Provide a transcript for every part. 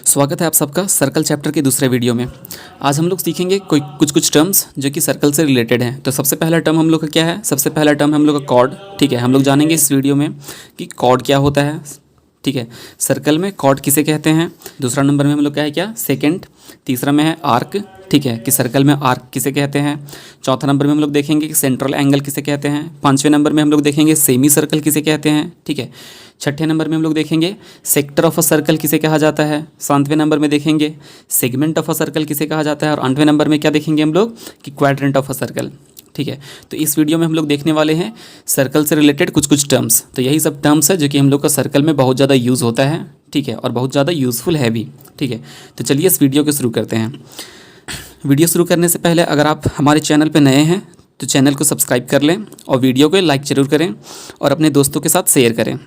स्वागत है आप सबका सर्कल चैप्टर के दूसरे वीडियो में। आज हम लोग सीखेंगे कोई कुछ टर्म्स जो कि सर्कल से रिलेटेड हैं। तो सबसे पहला टर्म हम लोग का क्या है? सबसे पहला टर्म हम लोग का कॉर्ड। ठीक है, हम लोग जानेंगे इस वीडियो में कि कॉर्ड क्या होता है। ठीक है, सर्कल में कॉर्ड किसे कहते हैं। दूसरा नंबर में हम लोग क्या है, क्या सेकेंड। तीसरा में है आर्क। ठीक है, कि सर्कल में आर्क किसे कहते हैं। चौथा नंबर में हम लोग देखेंगे कि सेंट्रल एंगल किसे कहते हैं। पाँचवें नंबर में हम लोग देखेंगे सेमी सर्कल किसे कहते हैं। ठीक है, छठे नंबर में हम लोग देखेंगे सेक्टर ऑफ अ सर्कल किसे कहा जाता है। सातवें नंबर में देखेंगे सेगमेंट ऑफ अ सर्कल किसे कहा जाता है। और आठवें नंबर में क्या देखेंगे हम लोग कि क्वाड्रेंट ऑफ अ सर्कल। ठीक है, तो इस वीडियो में हम लोग देखने वाले हैं सर्कल से रिलेटेड कुछ टर्म्स। तो यही सब टर्म्स है जो कि हम लोग का सर्कल में बहुत ज़्यादा यूज़ होता है। ठीक है, और बहुत ज़्यादा यूज़फुल है भी। ठीक है, तो चलिए इस वीडियो को शुरू करते हैं। वीडियो शुरू करने से पहले अगर आप हमारे चैनल पर नए हैं तो चैनल को सब्सक्राइब कर लें और वीडियो को लाइक ज़रूर करें और अपने दोस्तों के साथ शेयर करें।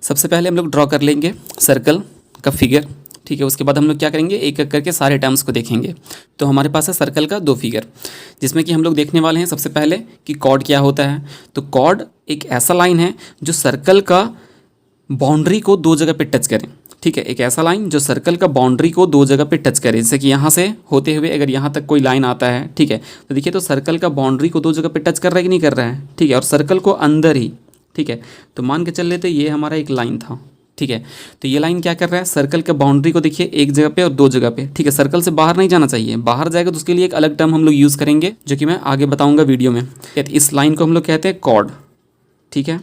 सबसे पहले हम लोग ड्रॉ कर लेंगे सर्कल का फिगर। ठीक है, उसके बाद हम लोग क्या करेंगे, एक एक करके सारे टर्म्स को देखेंगे। तो हमारे पास है सर्कल का 2 फिगर, जिसमें कि हम लोग देखने वाले हैं सबसे पहले कि कॉर्ड क्या होता है। तो कॉर्ड एक ऐसा लाइन है जो सर्कल का बाउंड्री को 2 जगह पे टच करें। ठीक है, एक ऐसा लाइन जो सर्कल का बाउंड्री को 2 जगह पे टच करे। जैसे कि यहाँ से होते हुए अगर यहाँ तक कोई लाइन आता है, ठीक है, तो देखिए तो सर्कल का बाउंड्री को 2 जगह पे टच कर रहा है कि नहीं कर रहा है। ठीक है, और सर्कल को अंदर ही। ठीक है, तो मान के चल लेते ये हमारा एक लाइन था। ठीक है, तो ये लाइन क्या कर रहा है, सर्कल के बाउंड्री को देखिए एक जगह पे और 2 जगह पे। ठीक है, सर्कल से बाहर नहीं जाना चाहिए, बाहर जाएगा तो उसके लिए एक अलग टर्म हम लोग यूज़ करेंगे जो कि मैं आगे बताऊंगा वीडियो में। इस लाइन को हम लोग कहते हैं कॉर्ड। ठीक है,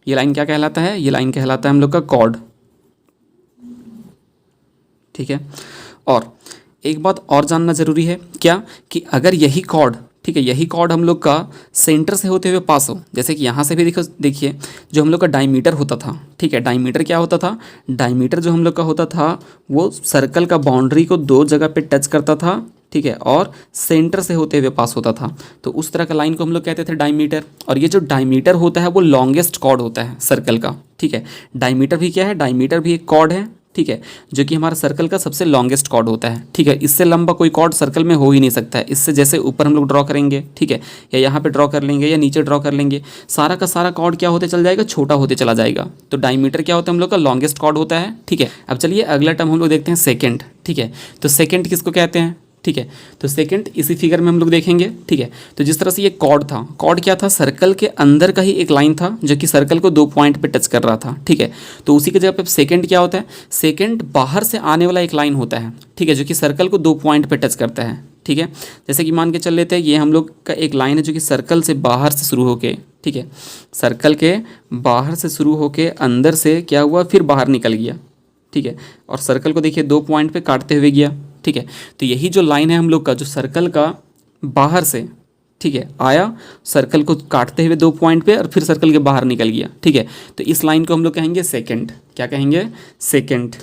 ये लाइन क्या कहलाता है, ये लाइन कहलाता है हम लोग का कॉर्ड। ठीक है, और एक बात और जानना जरूरी है क्या, कि अगर यही कॉर्ड, ठीक है, यही कॉर्ड हम लोग का सेंटर से होते हुए पास हो, जैसे कि यहाँ से भी देखिए जो हम लोग का डायमीटर होता था। ठीक है, डायमीटर क्या होता था, डायमीटर जो हम लोग का होता था वो सर्कल का बाउंड्री को 2 जगह पे टच करता था। ठीक है, और सेंटर से होते हुए पास होता था। तो उस तरह का लाइन को हम लोग कहते थे डायमीटर। और ये जो डायमीटर होता है वो लॉन्गेस्ट कॉर्ड होता है सर्कल का। ठीक है, डायमीटर भी क्या है, डायमीटर भी एक कॉर्ड है। ठीक है, जो कि हमारा सर्कल का सबसे लॉन्गेस्ट कॉर्ड होता है। ठीक है, इससे लंबा कोई कॉर्ड सर्कल में हो ही नहीं सकता है। इससे जैसे ऊपर हम लोग ड्रॉ करेंगे, ठीक है, या यहाँ पे ड्रॉ कर लेंगे या नीचे ड्रॉ कर लेंगे, सारा का सारा कॉर्ड क्या होते चल जाएगा, छोटा होते चला जाएगा। तो डायमीटर क्या होता है हम लोग का, लॉन्गेस्ट कॉर्ड होता है। ठीक है, अब चलिए अगला टर्म हम लोग देखते हैं सेकेंड। ठीक है, तो सेकेंड किसको कहते हैं। ठीक है, तो सेकंड इसी फिगर में हम लोग देखेंगे। ठीक है, तो जिस तरह से ये कॉर्ड था, कॉर्ड क्या था, सर्कल के अंदर का ही एक लाइन था जो कि सर्कल को 2 पॉइंट पे टच कर रहा था। ठीक है, तो उसी की जगह पे सेकंड क्या होता है, सेकंड बाहर से आने वाला एक लाइन होता है। ठीक है, जो कि सर्कल को 2 पॉइंट पे टच करता है। ठीक है, जैसे कि मान के चल लेते हैं ये हम लोग का एक लाइन है जो कि सर्कल से बाहर से शुरू होके, ठीक है, सर्कल के बाहर से शुरू होके अंदर से क्या हुआ, फिर बाहर निकल गया। ठीक है, और सर्कल को देखिए 2 पॉइंट पे काटते हुए गया। ठीक है, तो यही जो लाइन है हम लोग का, जो सर्कल का बाहर से, ठीक है, आया, सर्कल को काटते हुए 2 पॉइंट पे और फिर सर्कल के बाहर निकल गया। ठीक है, तो इस लाइन को हम लोग कहेंगे सेकंड। क्या कहेंगे, सेकंड।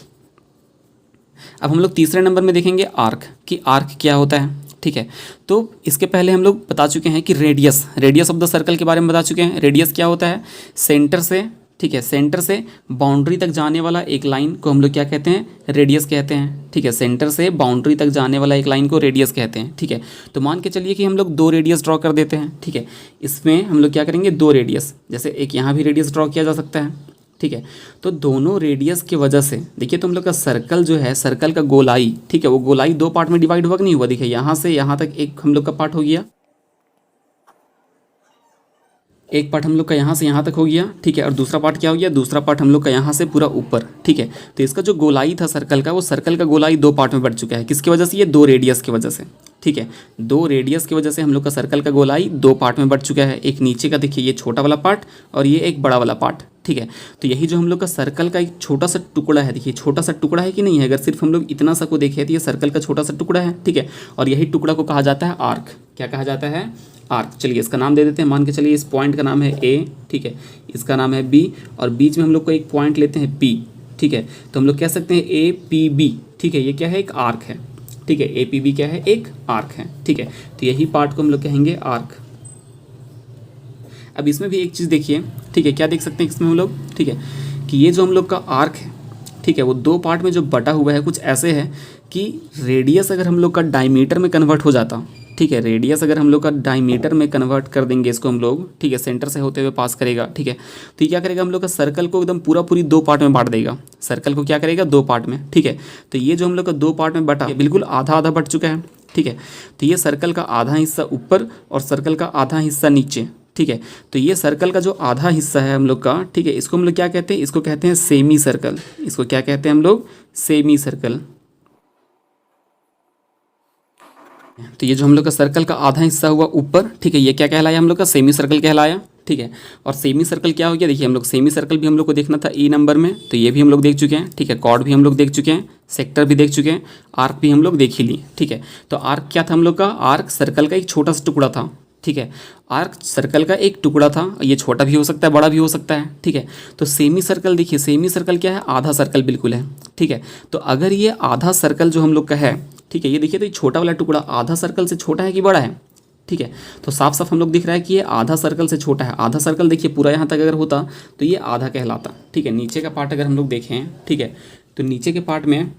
अब हम लोग तीसरे नंबर में देखेंगे आर्क, कि आर्क क्या होता है। ठीक है, तो इसके पहले हम लोग बता चुके हैं कि रेडियस ऑफ द सर्कल के बारे में बता चुके हैं। रेडियस क्या होता है, सेंटर से, ठीक है, सेंटर से बाउंड्री तक जाने वाला एक लाइन को हम लोग क्या कहते हैं, रेडियस कहते हैं। ठीक है, सेंटर से बाउंड्री तक जाने वाला एक लाइन को रेडियस कहते हैं। ठीक है, तो मान के चलिए कि हम लोग 2 रेडियस ड्रॉ कर देते हैं। ठीक है, इसमें हम लोग क्या करेंगे, 2 रेडियस, जैसे एक यहाँ भी रेडियस ड्रॉ किया जा सकता है। ठीक है, तो दोनों रेडियस की वजह से देखिए तो हम लोग का सर्कल जो है, सर्कल का गोलाई, ठीक है, वो गोलाई 2 पार्ट में डिवाइड हुआ कि नहीं हुआ। देखिए यहाँ से यहाँ तक एक हम लोग का पार्ट हो गया, एक पार्ट हम लोग का यहाँ से यहाँ तक हो गया। ठीक है, और दूसरा पार्ट क्या हो गया, दूसरा पार्ट हम लोग का यहाँ से पूरा ऊपर। ठीक है, तो इसका जो गोलाई था सर्कल का, वो सर्कल का गोलाई 2 पार्ट में बढ़ चुका है। किसकी वजह से, ये 2 रेडियस की वजह से। ठीक है, 2 रेडियस की वजह से हम लोग का सर्कल का गोलाई 2 पार्ट में बढ़ चुका है। एक नीचे का देखिए ये छोटा वाला पार्ट और ये एक बड़ा वाला पार्ट। ठीक है, तो यही जो हम लोग का सर्कल का एक छोटा सा टुकड़ा है, देखिए छोटा सा टुकड़ा है कि नहीं है, अगर सिर्फ हम लोग इतना सा को देखें तो ये सर्कल का छोटा सा टुकड़ा है। ठीक है, और यही टुकड़ा को कहा जाता है आर्क। क्या कहा जाता है, आर्क। चलिए इसका नाम दे देते हैं, मान के चलिए इस पॉइंट का नाम है ए। ठीक है, इसका नाम है बी, और बीच में हम लोग को एक पॉइंट लेते हैं पी। ठीक है, तो हम लोग कह सकते हैं ए पी बी। ठीक है, ये क्या है, एक आर्क है। ठीक है, ए पी बी क्या है, एक आर्क है। ठीक है, तो यही पार्ट को हम लोग कहेंगे आर्क। अब इसमें भी एक चीज़ देखिए, ठीक है, क्या देख सकते हैं इसमें हम लोग, ठीक है, कि ये जो हम लोग का आर्क है, ठीक है, वो 2 पार्ट में जो बटा हुआ है, कुछ ऐसे है कि रेडियस अगर हम लोग का डायमीटर में कन्वर्ट हो जाता, ठीक है, रेडियस अगर हम लोग का डायमीटर में कन्वर्ट कर देंगे इसको हम लोग, ठीक है, सेंटर से होते हुए पास करेगा, ठीक है, तो ये क्या करेगा हम लोग का सर्कल को एकदम पूरी दो पार्ट में बांट देगा। सर्कल को क्या करेगा, दो पार्ट में, ठीक है। तो ये जो हम लोग का दो पार्ट में बटा, बिल्कुल आधा आधा बट चुका है, ठीक है। तो ये सर्कल का आधा हिस्सा ऊपर और सर्कल का आधा हिस्सा नीचे, ठीक है। तो ये सर्कल का जो आधा हिस्सा है हम लोग का, ठीक है, इसको हम लोग क्या कहते हैं, इसको कहते हैं सेमी सर्कल। इसको क्या कहते हैं हम लोग, सेमी सर्कल। तो ये जो हम लोग का सर्कल का आधा हिस्सा हुआ ऊपर, ठीक है, ये क्या कहलाया हम लोग का, सेमी सर्कल कहलाया, ठीक है। और सेमी सर्कल क्या हो गया, देखिए हम लोग सेमी सर्कल भी हम लोग को देखना था ई नंबर में, तो ये भी हम लोग देख चुके हैं, ठीक है। कॉर्ड भी हम लोग देख चुके हैं, सेक्टर भी देख चुके हैं, आर्क भी हम लोग देख ही लिए, ठीक है। तो आर्क क्या था हम लोग का, आर्क सर्कल का एक छोटा सा टुकड़ा था, ठीक है। आर्क सर्कल का एक टुकड़ा था, ये छोटा भी हो सकता है, बड़ा भी हो सकता है, ठीक है। तो सेमी सर्कल देखिए, सेमी सर्कल क्या है, आधा सर्कल बिल्कुल है, ठीक है। तो अगर ये आधा सर्कल जो हम लोग का है, ठीक है, ये देखिए, तो ये छोटा वाला टुकड़ा आधा सर्कल से छोटा है कि बड़ा है, ठीक है। तो साफ साफ हम लोग दिख रहा है कि ये आधा सर्कल से छोटा है। आधा सर्कल देखिए पूरा यहाँ तक अगर होता तो ये आधा कहलाता, ठीक है। नीचे का पार्ट अगर हम लोग देखें, ठीक है, तो नीचे के पार्ट में,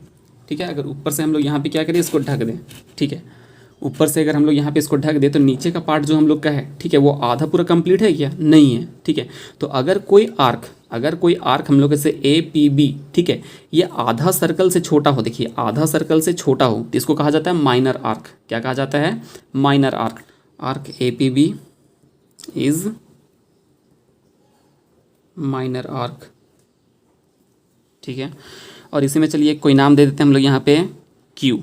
ठीक है, अगर ऊपर से हम लोग यहाँ पे क्या करें, इसको ढक दें, ठीक है, ऊपर से अगर हम लोग यहाँ पे इसको ढक दें तो नीचे का पार्ट जो हम लोग का है, ठीक है, वो आधा पूरा कंप्लीट है क्या, नहीं है, ठीक है। तो अगर कोई आर्क हम लोग जैसे ए पी बी, ठीक है, ये आधा सर्कल से छोटा हो, देखिए आधा सर्कल से छोटा हो, तो इसको कहा जाता है माइनर आर्क। क्या कहा जाता है, minor arc. Arc A P B is minor arc, ठीक है। और इसी में चलिए कोई नाम दे देते हैं हम लोग यहाँ पे क्यू,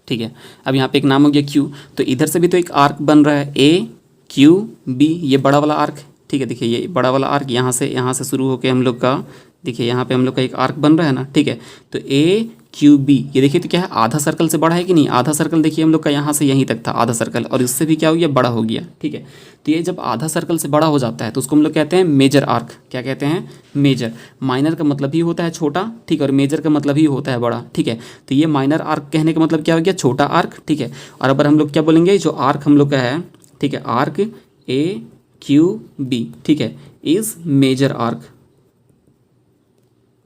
ठीक है। अब यहाँ पे एक नाम हो गया क्यू, तो इधर से भी तो एक आर्क बन रहा है ए क्यू बी, ये बड़ा वाला आर्क, ठीक है। देखिए ये बड़ा वाला आर्क यहाँ से शुरू होकर हम लोग का, देखिए यहाँ पे हम लोग का एक आर्क बन रहा है ना, ठीक है। तो ए क्यू बी, ये देखिए तो क्या है, आधा सर्कल से बड़ा है कि नहीं, आधा सर्कल देखिए हम लोग का यहाँ से यहीं तक था आधा सर्कल, और इससे भी क्या हो गया, बड़ा हो गया, ठीक है। तो ये जब आधा सर्कल से बड़ा हो जाता है तो उसको हम लोग कहते हैं मेजर आर्क। क्या कहते हैं, मेजर। माइनर का मतलब ही होता है छोटा, ठीक है, और मेजर का मतलब ही होता है बड़ा, ठीक है। तो ये माइनर आर्क कहने का मतलब क्या हो गया, छोटा आर्क, ठीक है। और अब हम लोग क्या बोलेंगे, जो आर्क हम लोग का है, ठीक है, आर्क ए क्यू बी, ठीक है, is major arc,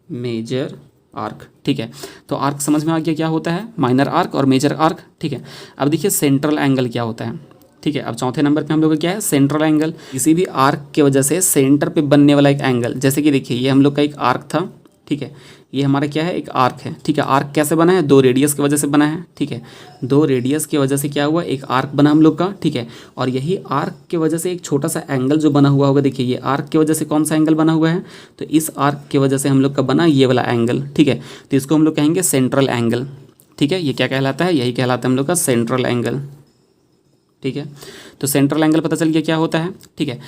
major arc, ठीक है। तो आर्क समझ में आ गया क्या होता है, माइनर आर्क और मेजर आर्क, ठीक है। अब देखिए सेंट्रल एंगल क्या होता है, ठीक है। अब चौथे नंबर पे हम लोग का क्या है, सेंट्रल एंगल। किसी भी आर्क के वजह से सेंटर पे बनने वाला एक एंगल, जैसे कि देखिए ये हम लोग का एक आर्क था, ठीक है, ये हमारा क्या है, एक आर्क है, ठीक है। आर्क कैसे बना है, दो रेडियस की वजह से बना है, ठीक है। दो रेडियस की वजह से क्या हुआ, एक आर्क बना हम लोग का, ठीक है। और यही आर्क की वजह से एक छोटा सा एंगल जो बना हुआ होगा, देखिए ये आर्क की वजह से कौन सा एंगल बना हुआ है, तो इस आर्क की वजह से हम लोग का बना ये वाला एंगल, ठीक है। तो इसको हम लोग कहेंगे सेंट्रल एंगल, ठीक है। ये क्या कहलाता है, यही कहलाता है हम लोग का सेंट्रल एंगल, ठीक है। तो सेंट्रल एंगल पता चल गया क्या होता है, ठीक है।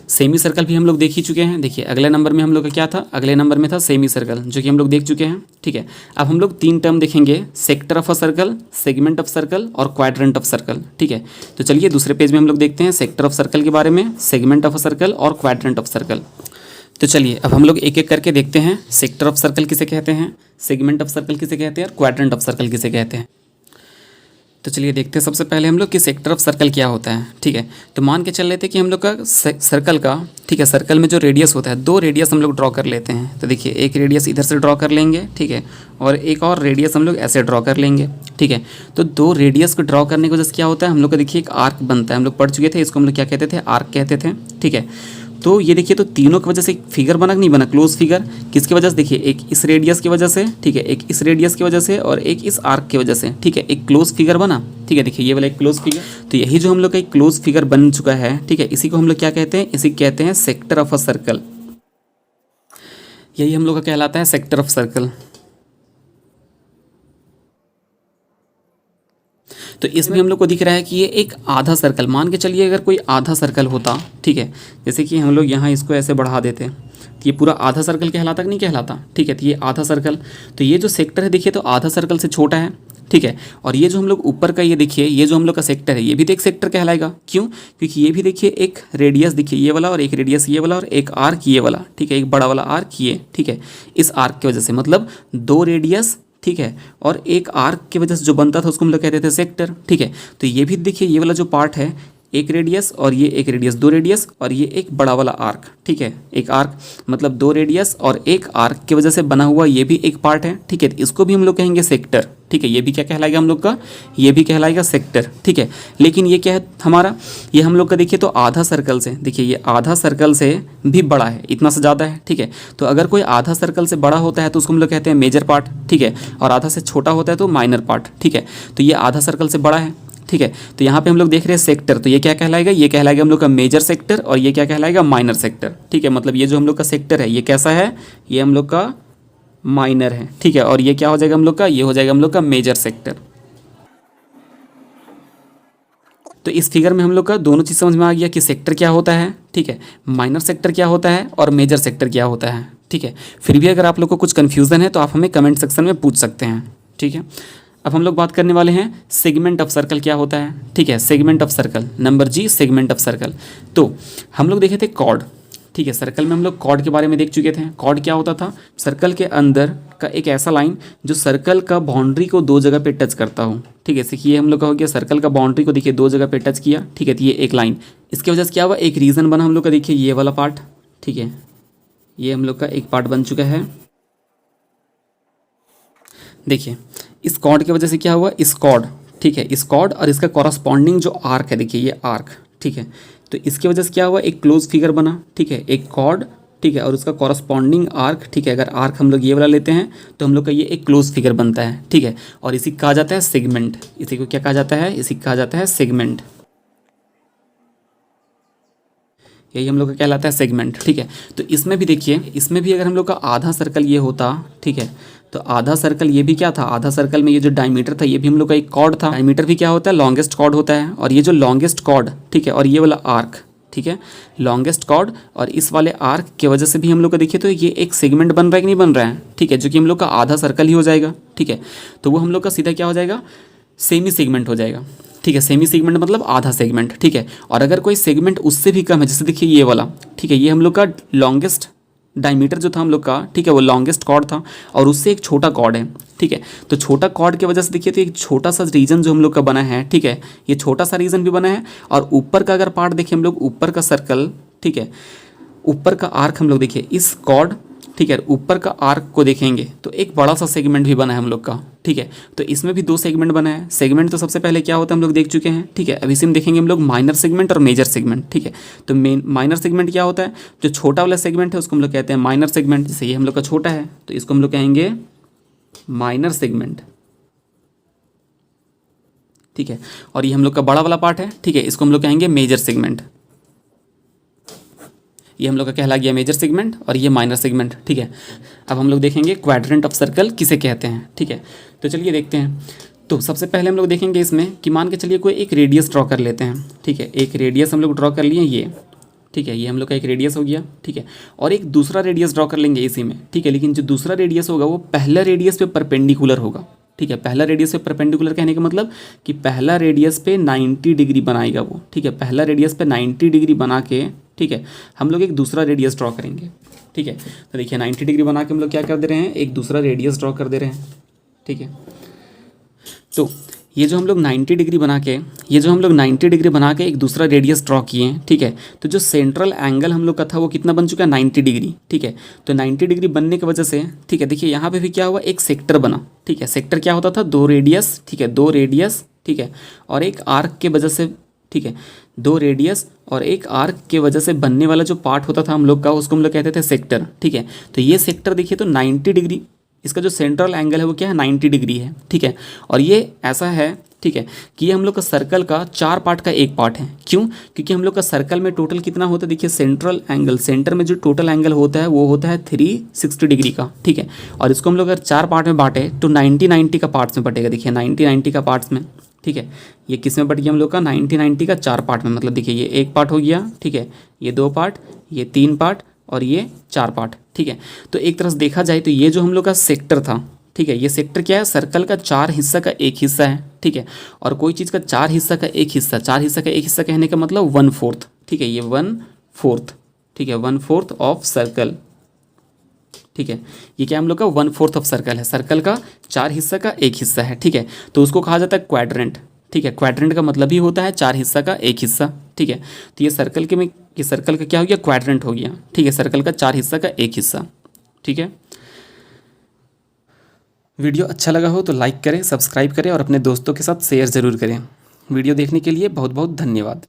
सेमी सर्कल भी हम लोग देख ही चुके हैं। देखिए अगले नंबर में हम लोग का क्या था, अगले नंबर में था सेमी सर्कल, जो कि हम लोग देख चुके हैं, ठीक है। अब हम लोग तीन टर्म देखेंगे, sector of a circle, segment of circle और क्वाड्रेंट ऑफ सर्कल, ठीक है। तो चलिए दूसरे पेज में हम लोग देखते हैं सेक्टर ऑफ सर्कल के बारे में, सेगमेंट ऑफ अ सर्कल और क्वाड्रेंट ऑफ सर्कल। तो चलिए अब हम लोग एक एक करके देखते हैं, सेक्टर ऑफ सर्कल किसे कहते हैं, सेगमेंट ऑफ सर्कल किसे कहते हैं और क्वाड्रेंट ऑफ सर्कल किसे कहते हैं। तो चलिए देखते हैं सबसे पहले हम लोग कि सेक्टर ऑफ सर्कल क्या होता है, ठीक है। तो मान के चल लेते हैं कि हम लोग का सर्कल का, ठीक है, सर्कल में जो रेडियस होता है, दो रेडियस हम लोग ड्रॉ कर लेते हैं। तो देखिए एक रेडियस इधर से ड्रॉ कर लेंगे, ठीक है, और एक और रेडियस हम लोग ऐसे ड्रॉ कर लेंगे, ठीक है। तो दो रेडियस को ड्रॉ करने की वजह से क्या होता है, हम लोग का देखिए एक आर्क बनता है, हम लोग पढ़ चुके थे, इसको हम लोग क्या कहते थे, आर्क कहते थे, ठीक है। तो ये देखिए तो तीनों की वजह से एक फिगर बना कि नहीं बना, क्लोज फिगर, किसकी वजह से, देखिए एक इस रेडियस की वजह से, ठीक है, एक इस रेडियस की वजह से और एक इस आर्क की वजह से, ठीक है, एक क्लोज फिगर बना, ठीक है। देखिए ये वाला एक क्लोज फिगर, तो यही जो हम लोग का एक क्लोज फिगर बन चुका है, ठीक है, इसी को हम लोग क्या कहते हैं, इसी कहते हैं सेक्टर ऑफ अ सर्कल। यही हम लोग का कहलाता है सेक्टर ऑफ सर्कल। तो इसमें हम लोग को दिख रहा है कि ये एक आधा सर्कल, मान के चलिए अगर कोई आधा सर्कल होता, ठीक है, जैसे कि हम लोग यहाँ इसको ऐसे बढ़ा देते तो ये पूरा आधा सर्कल कहलाता कि नहीं कहलाता, ठीक है। तो ये आधा सर्कल, तो ये जो सेक्टर है देखिए तो आधा सर्कल से छोटा है, ठीक है। और ये जो हम लोग ऊपर का ये देखिए, ये जो हम लोग का सेक्टर है, ये भी तो एक सेक्टर कहलाएगा, क्यों, क्योंकि ये भी देखिए एक रेडियस देखिए ये वाला, और एक रेडियस ये वाला, और एक आर्क ये वाला, ठीक है, एक बड़ा वाला आर्क ये, ठीक है। इस आर्क की वजह से मतलब दो रेडियस, ठीक है, और एक आर्क की वजह से जो बनता था उसको हम लोग कहते थे सेक्टर, ठीक है। तो ये भी देखिए ये वाला जो पार्ट है, एक रेडियस और ये एक रेडियस, दो रेडियस और ये एक बड़ा वाला आर्क, ठीक है, एक आर्क मतलब दो रेडियस और एक आर्क की वजह से बना हुआ ये भी एक पार्ट है, ठीक है, इसको भी हम लोग कहेंगे सेक्टर, ठीक है, ये भी क्या कहलाएगा हम लोग का, ये भी कहलाएगा सेक्टर, ठीक है। लेकिन ये क्या है हमारा, ये हम लोग का देखिए तो आधा सर्कल से, देखिए ये आधा सर्कल से भी बड़ा है, इतना से ज़्यादा है, ठीक है। तो अगर कोई आधा सर्कल से बड़ा होता है तो उसको हम लोग कहते हैं मेजर पार्ट, ठीक है, और आधा से छोटा होता है तो माइनर पार्ट, ठीक है। तो ये आधा सर्कल से बड़ा है, ठीक है। तो यहाँ पे हम लोग देख रहे हैं सेक्टर, तो ये क्या कहलाएगा, ये कहलाएगा हम लोग का मेजर सेक्टर और ये क्या कहलाएगा, माइनर सेक्टर, ठीक है। मतलब ये जो हम लोग का सेक्टर है ये कैसा है, ये हम लोग का माइनर है, ठीक है, और ये क्या हो जाएगा हम लोग का, ये हो जाएगा हम लोग का मेजर सेक्टर। तो इस फिगर में हम लोग का दोनों चीज़ समझ में आ गया कि सेक्टर क्या होता है, ठीक है, माइनर सेक्टर क्या होता है और मेजर सेक्टर क्या होता है, ठीक है। फिर भी अगर आप लोग को कुछ कन्फ्यूज़न है तो आप हमें कमेंट सेक्शन में पूछ सकते हैं, ठीक है। अब हम लोग बात करने वाले हैं सेगमेंट ऑफ सर्कल क्या होता है, ठीक है, segment of circle, number G segment of circle. तो हम लोग देखे थे कॉर्ड, ठीक है, सर्कल में हम लोग कॉर्ड के बारे में देख चुके थे। कॉर्ड क्या होता था, सर्कल के अंदर का एक ऐसा लाइन जो सर्कल का बाउंड्री को दो जगह पे टच करता हो, ठीक है। देखिए हम लोग का हो गया सर्कल का बाउंड्री को देखिए दो जगह पे टच किया, ठीक है, तो ये एक लाइन, इसकी वजह से क्या हुआ, एक रीजन बना हम लोग का, देखिए ये वाला पार्ट, ठीक है, ये हम लोग का एक पार्ट बन चुका है। देखिए इस कॉर्ड की वजह से क्या हुआ, इस कॉर्ड, ठीक है, इस कॉर्ड और इसका कॉरस्पॉन्डिंग जो आर्क है, देखिए ये आर्क, ठीक है, तो इसकी वजह से क्या हुआ, एक क्लोज फिगर बना, ठीक है, एक कॉर्ड, ठीक है, और उसका कॉरस्पॉन्डिंग आर्क, ठीक है। अगर आर्क हम लोग ये वाला लेते हैं तो हम लोग का ये एक क्लोज फिगर बनता है, ठीक है, और इसी कहा जाता है सेगमेंट, इसी को क्या कहा जाता है, इसी कहा जाता है सेगमेंट, यही हम लोग का कहलाता है सेगमेंट, ठीक है। तो इसमें भी देखिए, इसमें भी अगर हम लोग का आधा सर्कल ये होता, ठीक है, तो आधा सर्कल ये भी क्या था, आधा सर्कल में ये जो डायमीटर था ये भी हम लोग का एक कॉर्ड था। डायमीटर भी क्या होता है, लॉन्गेस्ट कॉर्ड होता है, और ये जो लॉन्गेस्ट कॉर्ड, ठीक है, और ये वाला आर्क, ठीक है, लॉन्गेस्ट कॉर्ड और इस वाले आर्क की वजह से भी हम लोग का देखिए तो ये एक सेगमेंट बन रहा है कि नहीं बन रहा है, ठीक है, जो कि हम लोग का आधा सर्कल ही हो जाएगा, ठीक है। तो वो हम लोग का सीधा क्या हो जाएगा, सेमी सेगमेंट हो जाएगा, ठीक है, सेमी सेगमेंट मतलब आधा सेगमेंट, ठीक है। और अगर कोई सेगमेंट उससे भी कम है, जैसे देखिए ये वाला, ठीक है, ये हम लोग का लॉन्गेस्ट डायमीटर जो था हम लोग का, ठीक है, वो लॉन्गेस्ट कॉर्ड था और उससे एक छोटा कॉर्ड है, ठीक है। तो छोटा कॉर्ड की वजह से देखिए तो एक छोटा सा रीजन जो हम लोग का बना है, ठीक है, ये छोटा सा रीजन भी बना है। और ऊपर का अगर पार्ट देखिए हम लोग, ऊपर का सर्कल, ठीक है, ऊपर का आर्क हम लोग देखिए इस कॉर्ड, ठीक है, ऊपर का आर्क को देखेंगे तो एक बड़ा सा सेगमेंट भी बना है हम लोग का, ठीक है। तो इसमें भी दो सेगमेंट बना है। सेगमेंट तो सबसे पहले क्या होता है हम लोग देख चुके हैं, ठीक है। अब इसी में देखेंगे हम लोग माइनर सेगमेंट और मेजर सेगमेंट, ठीक है। तो माइनर सेगमेंट क्या होता है, जो छोटा वाला सेगमेंट है उसको हम लोग कहते हैं माइनर सेगमेंट। जैसे ये हम लोग का छोटा है तो इसको हम लोग कहेंगे माइनर सेगमेंट, ठीक है। और ये हम लोग का बड़ा वाला पार्ट है, ठीक है, इसको हम लोग कहेंगे मेजर सेगमेंट। ये हम लोग का कहला गया मेजर सेगमेंट और ये माइनर सेगमेंट, ठीक है। अब हम लोग देखेंगे क्वाड्रेंट ऑफ सर्कल किसे कहते हैं, ठीक है। तो चलिए देखते हैं। तो सबसे पहले हम लोग देखेंगे इसमें कि मान के चलिए कोई एक रेडियस ड्रॉ कर लेते हैं, ठीक है, एक रेडियस हम लोग ड्रॉ कर लिए ये, ठीक है, ये हम लोग का एक रेडियस हो गया, ठीक है। और एक दूसरा रेडियस ड्रॉ कर लेंगे इसी में, ठीक है, लेकिन जो दूसरा रेडियस होगा वो पहला रेडियस पे परपेंडिकुलर होगा, ठीक है। पहला रेडियस पे परपेंडिकुलर कहने का मतलब कि पहला रेडियस पे 90 डिग्री बनाएगा वो, ठीक है, पहला रेडियस पे 90 डिग्री बना के, ठीक है, हम लोग एक दूसरा रेडियस ड्रॉ करेंगे, ठीक है। तो देखिए 90 डिग्री बना के हम लोग क्या कर दे रहे हैं, एक दूसरा रेडियस ड्रॉ कर दे रहे हैं, ठीक है। तो ये जो हम लोग 90 डिग्री बना के, ये जो हम लोग 90 डिग्री बना के एक दूसरा रेडियस ड्रॉ किए हैं, ठीक है। तो जो सेंट्रल एंगल हम लोग का था वो कितना बन चुका है, 90 डिग्री, ठीक है। तो 90 डिग्री बनने की वजह से, ठीक है, देखिए यहाँ पे भी क्या हुआ, एक सेक्टर बना, ठीक है। सेक्टर क्या होता था, दो रेडियस, ठीक है, दो रेडियस, ठीक है, और एक आर्क के वजह से, ठीक है, दो रेडियस और एक आर्क के वजह से बनने वाला जो पार्ट होता था हम लोग का उसको हम लोग कहते थे सेक्टर, ठीक है। तो ये सेक्टर देखिए तो 90 डिग्री, इसका जो सेंट्रल एंगल है वो क्या है, 90 डिग्री है, ठीक है। और ये ऐसा है, ठीक है, कि ये हम लोग का सर्कल का 4 पार्ट का एक पार्ट है। क्यों, क्योंकि हम लोग का सर्कल में टोटल कितना होता है, देखिए सेंट्रल एंगल, सेंटर में जो टोटल एंगल होता है वो होता है 360 डिग्री का, ठीक है। और इसको हम लोग अगर 4 पार्ट में बांटे तो 90-90 का पार्ट्स में बटेगा, देखिए 90-90 का पार्ट्स में, ठीक है। ये किस में बट गया हम लोग का, 90-90 का 4 पार्ट में, मतलब देखिए ये एक पार्ट हो गया, ठीक है, ये 2 पार्ट, ये 3 पार्ट और ये 4 पार्ट, ठीक है। तो एक तरह से देखा जाए तो ये जो हम लोग का सेक्टर था, ठीक है, ये सेक्टर क्या है, सर्कल का 4 हिस्सा का एक हिस्सा है, ठीक है। और कोई चीज़ का 4 हिस्सा का एक हिस्सा, 4 हिस्सा का एक हिस्सा कहने का मतलब 1/4, ठीक है, ये 1/4, ठीक है, 1/4 ऑफ सर्कल, ठीक है। ये क्या हम लोग का 1/4 ऑफ सर्कल है, सर्कल का 4 हिस्सा का एक हिस्सा है, ठीक है। तो उसको कहा जाता है क्वाड्रेंट, ठीक है, क्वाड्रेंट का मतलब ही होता है 4 हिस्सा का एक हिस्सा। ठीक है, तो ये सर्कल का क्या हो गया, क्वाड्रेंट हो गया। ठीक है, सर्कल का 4 हिस्सा का एक हिस्सा। ठीक है, वीडियो अच्छा लगा हो तो लाइक करें, सब्सक्राइब करें और अपने दोस्तों के साथ शेयर ज़रूर करें। वीडियो देखने के लिए बहुत बहुत धन्यवाद।